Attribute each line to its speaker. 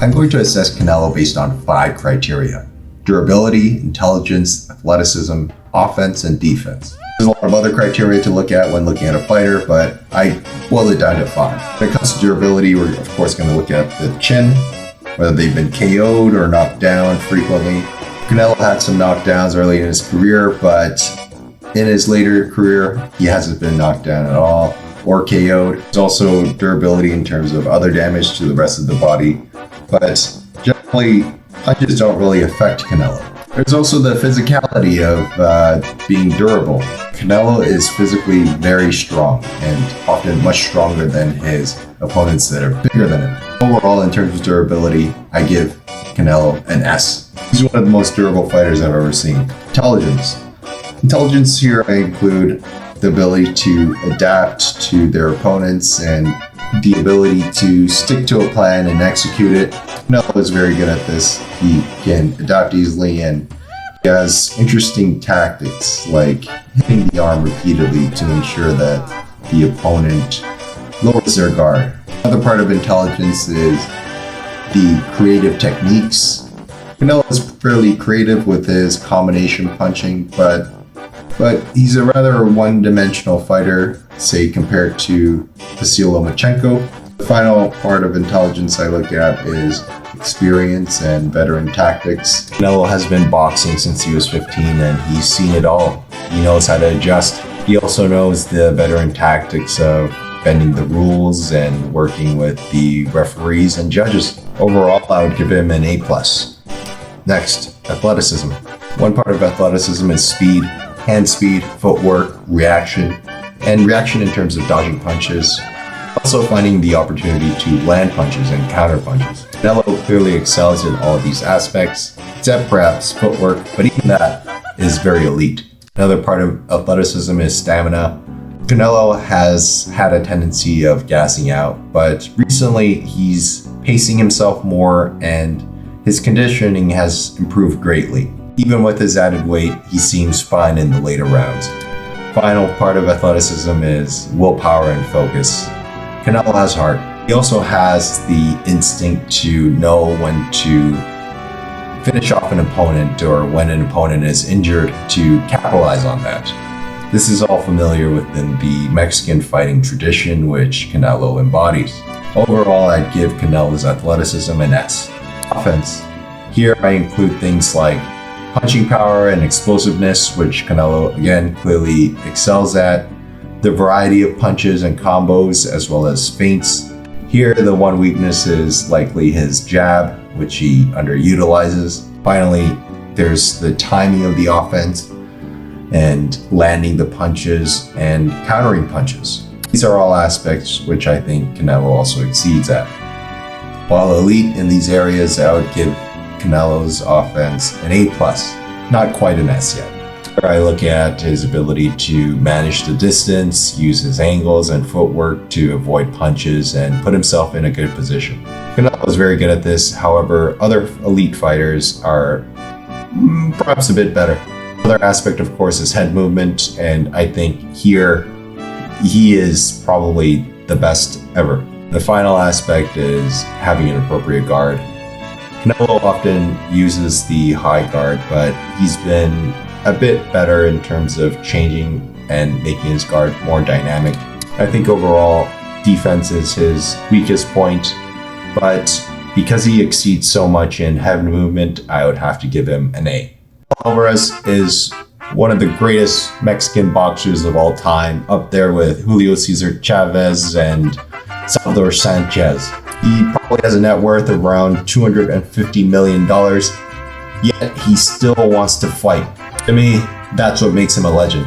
Speaker 1: I'm going to assess Canelo based on 5 criteria: durability, intelligence, athleticism, offense, and defense. There's a lot of other criteria to look at when looking at a fighter, but I boiled it down to 5. When it comes to durability, we're of course going to look at the chin, whether they've been KO'd or knocked down frequently. Canelo had some knockdowns early in his career, but in his later career, he hasn't been knocked down at all or KO'd. There's also durability in terms of other damage to the rest of the body, but generally, punches don't really affect Canelo. There's also the physicality of being durable. Canelo is physically very strong and often much stronger than his opponents that are bigger than him. Overall, in terms of durability, I give Canelo an S. He's one of the most durable fighters I've ever seen. Intelligence. Intelligence here I include the ability to adapt to their opponents and the ability to stick to a plan and execute it. Canelo is very good at this. He can adapt easily and he has interesting tactics like hitting the arm repeatedly to ensure that the opponent lowers their guard. Another part of intelligence is the creative techniques. Canelo is fairly creative with his combination punching, but he's a rather one-dimensional fighter, say compared to Vasyl Lomachenko. The final part of intelligence I look at is experience and veteran tactics. Canelo has been boxing since he was 15 and he's seen it all. He knows how to adjust. He also knows the veteran tactics of bending the rules and working with the referees and judges. Overall, I would give him an A+. Next, athleticism. One part of athleticism is speed. Hand speed, footwork, reaction in terms of dodging punches. Also finding the opportunity to land punches and counter punches. Canelo clearly excels in all of these aspects, except perhaps footwork, but even that is very elite. Another part of athleticism is stamina. Canelo has had a tendency of gassing out, but recently he's pacing himself more and his conditioning has improved greatly. Even with his added weight, he seems fine in the later rounds. Final part of athleticism is willpower and focus. Canelo has heart. He also has the instinct to know when to finish off an opponent or when an opponent is injured to capitalize on that. This is all familiar within the Mexican fighting tradition, which Canelo embodies. Overall, I'd give Canelo's athleticism an S. Offense. Here I include things like punching power and explosiveness, which Canelo again clearly excels at, the variety of punches and combos as well as feints. Here the one weakness is likely his jab, which he underutilizes. Finally, there's the timing of the offense and landing the punches and countering punches. These are all aspects which I think Canelo also exceeds at. While elite in these areas, I would give Canelo's offense an A+, not quite an S yet. I look at his ability to manage the distance, use his angles and footwork to avoid punches and put himself in a good position. Canelo is very good at this, however, other elite fighters are perhaps a bit better. Another aspect, of course, is head movement, and I think here he is probably the best ever. The final aspect is having an appropriate guard. Canelo often uses the high guard, but he's been a bit better in terms of changing and making his guard more dynamic. I think overall, defense is his weakest point, but because he exceeds so much in head movement, I would have to give him an A. Alvarez is one of the greatest Mexican boxers of all time, up there with Julio Cesar Chavez and Salvador Sanchez. He probably has a net worth of around $250 million, yet he still wants to fight. To me, that's what makes him a legend.